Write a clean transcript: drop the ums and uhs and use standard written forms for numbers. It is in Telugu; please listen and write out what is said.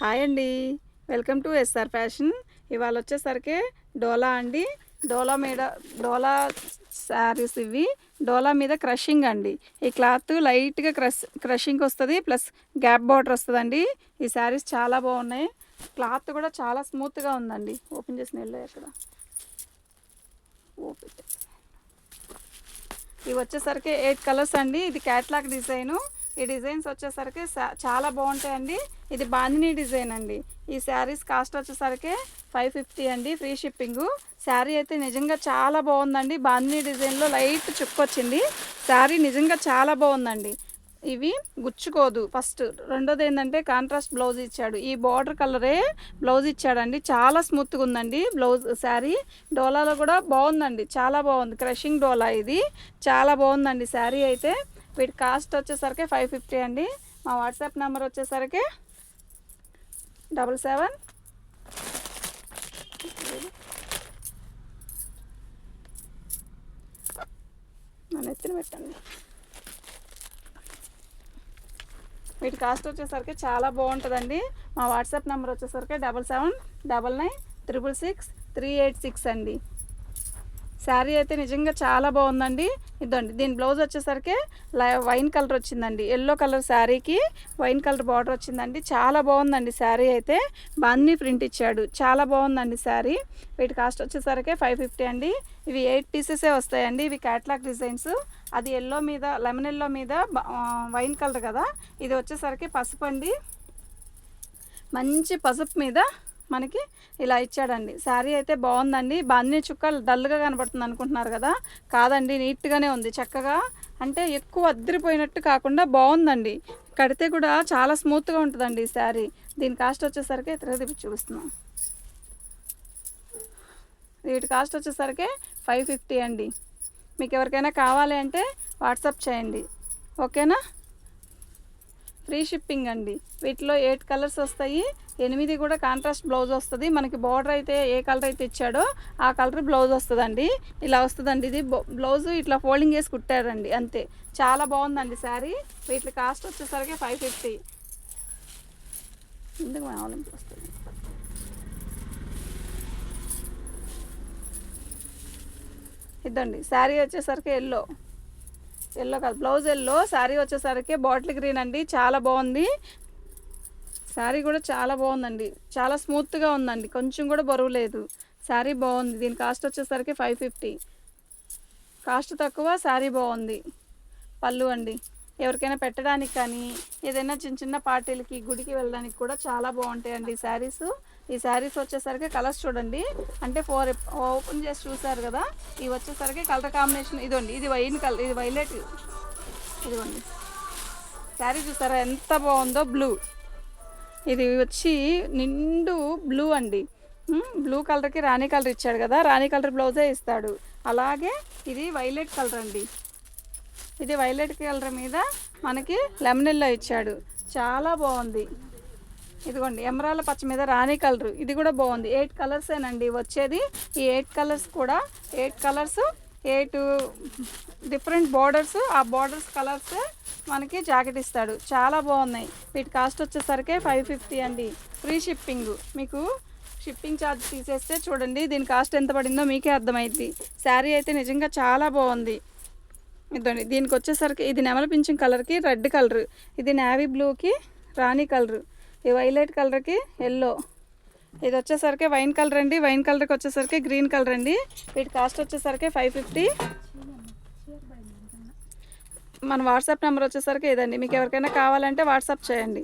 హాయ్ అండి. Welcome to SR fashion. ఇవాళ వచ్చేసరికి డోలా అండి. డోలా శారీస్ ఇవి. డోలా మీద క్రషింగ్ అండి. ఈ క్లాత్ లైట్గా క్రషింగ్ వస్తుంది, ప్లస్ గ్యాప్ బార్డర్ వస్తుందండి. ఈ శారీస్ చాలా బాగున్నాయి. క్లాత్ కూడా చాలా స్మూత్గా ఉందండి. ఓపెన్ చేసిన వెళ్ళాయి అక్కడ. ఓపెన్ ఇవి వచ్చేసరికి 8 కలర్స్ అండి. ఇది క్యాట్లాగ్ డిజైను. ఈ డిజైన్స్ వచ్చేసరికి చాలా బాగుంటాయండి. ఇది బాందినీ డిజైన్ అండి. ఈ శారీస్ కాస్ట్ వచ్చేసరికి 550 అండి, ఫ్రీ షిప్పింగు. శారీ అయితే నిజంగా చాలా బాగుందండి. బాందినీ డిజైన్లో లైట్ చుక్కొచ్చింది. శారీ నిజంగా చాలా బాగుందండి. ఇవి గుచ్చుకోదు ఫస్ట్. రెండోది ఏంటంటే కాంట్రాస్ట్ బ్లౌజ్ ఇచ్చాడు. ఈ బార్డర్ కలరే బ్లౌజ్ ఇచ్చాడండి. చాలా స్మూత్గా ఉందండి బ్లౌజ్. శారీ డోలాలో కూడా బాగుందండి, చాలా బాగుంది. క్రషింగ్ డోలా ఇది. చాలా బాగుందండి శారీ అయితే. వీటి కాస్ట్ వచ్చేసరికి 550 అండి. మా వాట్సాప్ నెంబర్ వచ్చేసరికి 77 నన్ను ఎత్తిన పెట్టండి. వీటి కాస్ట్ వచ్చేసరికి చాలా బాగుంటుందండి. మా వాట్సాప్ నెంబర్ వచ్చేసరికి 7799666386 అండి. శారీ అయితే నిజంగా చాలా బాగుందండి. ఇదండి దీని బ్లౌజ్ వచ్చేసరికి వైన్ కలర్ వచ్చిందండి. ఎల్లో కలర్ శారీకి వైన్ కలర్ బార్డర్ వచ్చిందండి. చాలా బాగుందండి శారీ అయితే. బాందినీ ప్రింట్ ఇచ్చాడు. చాలా బాగుందండి శారీ. వీటి కాస్ట్ వచ్చేసరికి 550 అండి. ఇవి 8 పీసెసే వస్తాయండి. ఇవి క్యాట్లాగ్ డిజైన్స్. అది ఎల్లో మీద, లెమన్ ఎల్లో మీద వైన్ కలర్ కదా. ఇది వచ్చేసరికి పసుపు అండి. మంచి పసుపు మీద మనకి ఇలా ఇచ్చాడండి. శారీ అయితే బాగుందండి. బాందినీ చుక్క డల్గా కనబడుతుంది అనుకుంటున్నారు కదా, కాదండి, నీట్గానే ఉంది చక్కగా. అంటే ఎక్కువ అద్దరిపోయినట్టు కాకుండా బాగుందండి. కడితే కూడా చాలా స్మూత్గా ఉంటుందండి ఈ శారీ. దీని కాస్ట్ వచ్చేసరికి తిరిగి చూపిస్తున్నాం. వీటి కాస్ట్ వచ్చేసరికి 550 అండి. మీకు ఎవరికైనా కావాలి అంటే వాట్సాప్ చేయండి, ఓకేనా. ఫ్రీ షిప్పింగ్ అండి. వీటిలో 8 కలర్స్ వస్తాయి. 8 కూడా కాంట్రాస్ట్ బ్లౌజ్ వస్తుంది. మనకి బార్డర్ అయితే ఏ కలర్ అయితే ఇచ్చాడో ఆ కలర్ బ్లౌజ్ వస్తుందండి. ఇలా వస్తుందండి. ఇది బ్లౌజు ఇట్లా ఫోల్డింగ్ చేసి కుట్టారండి, అంతే. చాలా బాగుందండి శారీ. వీటి కాస్ట్ వచ్చేసరికి 550. ఎందుకు ఆవలింపు వస్తుంది. ఇదండి శారీ వచ్చేసరికి ఎల్లో కాదు, బ్లౌజ్ ఎల్లో, శారీ వచ్చేసరికి బాటిల్ గ్రీన్ అండి. చాలా బాగుంది శారీ కూడా. చాలా బాగుందండి. చాలా స్మూత్గా ఉందండి. కొంచెం కూడా బరువు లేదు. శారీ బాగుంది. దీని కాస్ట్ వచ్చేసరికి 550. కాస్ట్ తక్కువ, శారీ బాగుంది. పళ్ళు అండి. ఎవరికైనా పెట్టడానికి కానీ ఏదైనా చిన్న చిన్న పార్టీలకి, గుడికి వెళ్ళడానికి కూడా చాలా బాగుంటాయండి ఈ శారీస్. ఈ శారీస్ వచ్చేసరికి కలర్స్ చూడండి. అంటే 4 ఓపెన్ చేసి చూసారు కదా. ఇవి వచ్చేసరికి కలర్ కాంబినేషన్ ఇదండి. ఇది వైన్ కలర్, ఇది వైలెట్. ఇదిగోండి శారీ చూసారా ఎంత బాగుందో. బ్లూ, ఇది వచ్చి నిండు బ్లూ అండి. బ్లూ కలర్కి రాణి కలర్ ఇచ్చాడు కదా, రాణి కలర్ బ్లౌజే ఇస్తాడు. అలాగే ఇది వైలెట్ కలర్ అండి. ఇది వైలెట్ కలర్ మీద మనకి లెమన్ ఎల్లో ఇచ్చాడు. చాలా బాగుంది. ఇదిగోండి ఎమరాల పచ్చ మీద రాణి కలరు. ఇది కూడా బాగుంది. 8 కలర్సేనండి వచ్చేది. ఈ 8 కలర్స్ కూడా 8 కలర్స్ 8 డిఫరెంట్ బార్డర్స్. ఆ బార్డర్స్ కలర్సే మనకి జాకెట్ ఇస్తాడు. చాలా బాగున్నాయి. వీటి కాస్ట్ వచ్చేసరికి 550 అండి, ఫ్రీ షిప్పింగ్. మీకు షిప్పింగ్ ఛార్జ్ తీసేస్తే చూడండి దీని కాస్ట్ ఎంత పడిందో మీకే అర్థమైద్ది. శారీ అయితే నిజంగా చాలా బాగుంది. ఇదండి దీనికి వచ్చేసరికి ఇది నెమల పింఛం కలర్కి రెడ్ కలర్, ఇది నేవీ బ్లూకి రాణి కలరు, ఈ వైలెట్ కలర్కి ఎల్లో, ఇది వచ్చేసరికి వైన్ కలర్ అండి. వైన్ కలర్కి వచ్చేసరికి గ్రీన్ కలర్ అండి. వీటి కాస్ట్ వచ్చేసరికి 550. మన వాట్సాప్ నెంబర్ వచ్చేసరికి ఇదండి. మీకు ఎవరికైనా కావాలంటే వాట్సాప్ చేయండి.